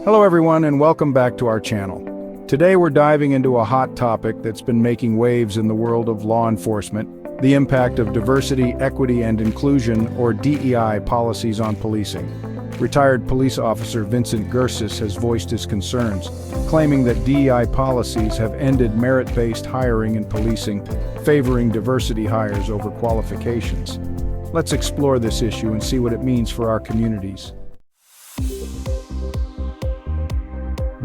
Hello everyone and welcome back to our channel. Today we're diving into a hot topic that's been making waves in the world of law enforcement, the impact of diversity, equity, and inclusion, or DEI policies on policing. Retired police officer Vincent Gersis has voiced his concerns, claiming that DEI policies have ended merit-based hiring in policing, favoring diversity hires over qualifications. Let's explore this issue and see what it means for our communities.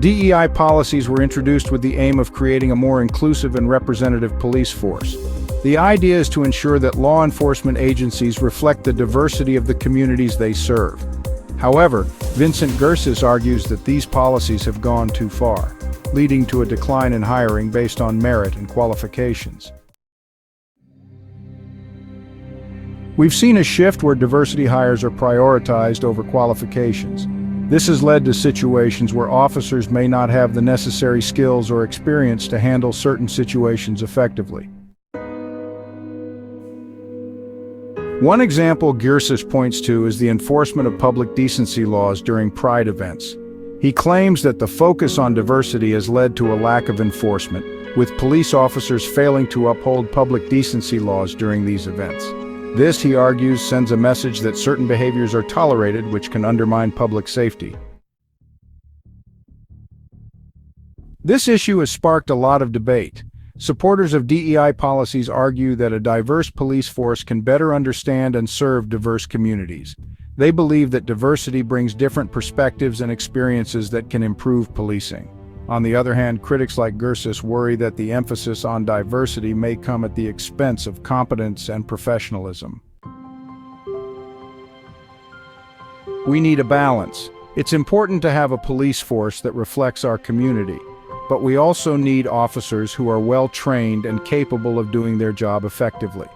DEI policies were introduced with the aim of creating a more inclusive and representative police force. The idea is to ensure that law enforcement agencies reflect the diversity of the communities they serve. However, Vincent Gersis argues that these policies have gone too far, leading to a decline in hiring based on merit and qualifications. We've seen a shift where diversity hires are prioritized over qualifications. This has led to situations where officers may not have the necessary skills or experience to handle certain situations effectively. One example Gersis points to is the enforcement of public decency laws during Pride events. He claims that the focus on diversity has led to a lack of enforcement, with police officers failing to uphold public decency laws during these events. This, he argues, sends a message that certain behaviors are tolerated, which can undermine public safety. This issue has sparked a lot of debate. Supporters of DEI policies argue that a diverse police force can better understand and serve diverse communities. They believe that diversity brings different perspectives and experiences that can improve policing. On the other hand, critics like Gersis worry that the emphasis on diversity may come at the expense of competence and professionalism. We need a balance. It's important to have a police force that reflects our community, but we also need officers who are well-trained and capable of doing their job effectively.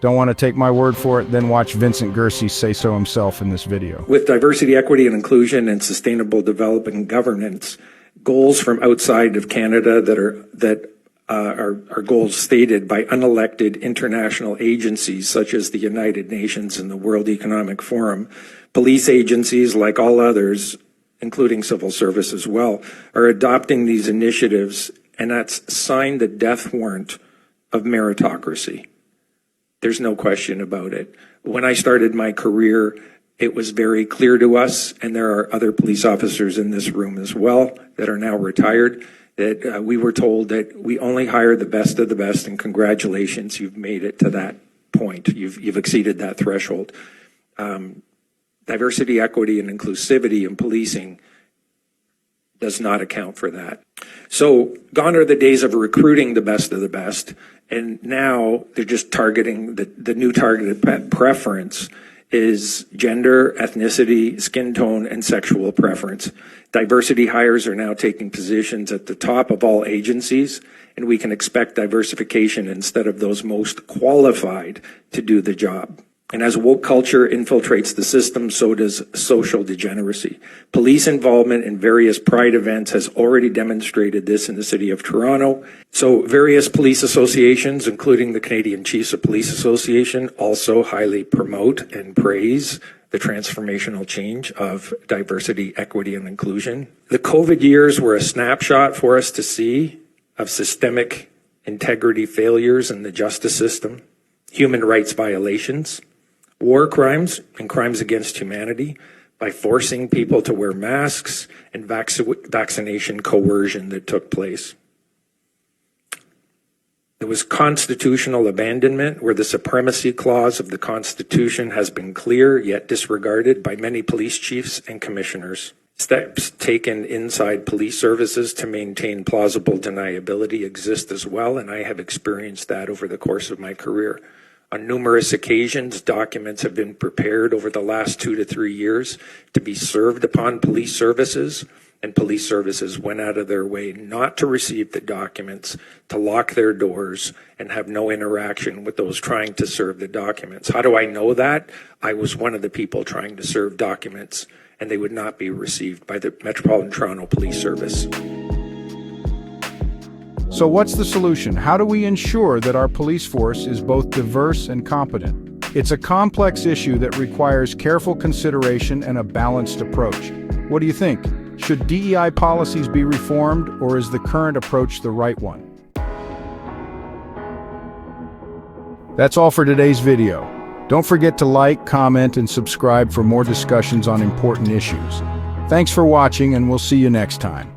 Don't want to take my word for it? Then watch Vincent Gersis say so himself in this video. With diversity, equity, and inclusion and sustainable development and governance, goals from outside of Canada that are goals stated by unelected international agencies such as the United Nations and the World Economic Forum, police agencies, like all others, including civil service as well, are adopting these initiatives, and that's signed the death warrant of meritocracy. There's no question about it. When I started my career, it was very clear to us, and there are other police officers in this room as well that are now retired, that we were told that we only hire the best of the best, and congratulations, you've made it to that point. You've exceeded that threshold. Diversity, equity, and inclusivity in policing does not account for that. So gone are the days of recruiting the best of the best, and now they're just targeting the new targeted preference is gender, ethnicity, skin tone, and sexual preference. Diversity hires are now taking positions at the top of all agencies, and we can expect diversification instead of those most qualified to do the job. And as woke culture infiltrates the system, so does social degeneracy. Police involvement in various Pride events has already demonstrated this in the city of Toronto. So various police associations, including the Canadian Chiefs of Police Association, also highly promote and praise the transformational change of diversity, equity, and inclusion. The COVID years were a snapshot for us to see of systemic integrity failures in the justice system, human rights violations, war crimes and crimes against humanity by forcing people to wear masks, and vaccination coercion that took place. There was constitutional abandonment, where the supremacy clause of the Constitution has been clear yet disregarded by many police chiefs and commissioners. Steps taken inside police services to maintain plausible deniability exist as well, and I have experienced that over the course of my career. On numerous occasions, documents have been prepared over the last 2 to 3 years to be served upon police services, and police services went out of their way not to receive the documents, to lock their doors, and have no interaction with those trying to serve the documents. How do I know that? I was one of the people trying to serve documents, and they would not be received by the Metropolitan Toronto Police Service. So what's the solution? How do we ensure that our police force is both diverse and competent? It's a complex issue that requires careful consideration and a balanced approach. What do you think? Should DEI policies be reformed, or is the current approach the right one? That's all for today's video. Don't forget to like, comment, and subscribe for more discussions on important issues. Thanks for watching, and we'll see you next time.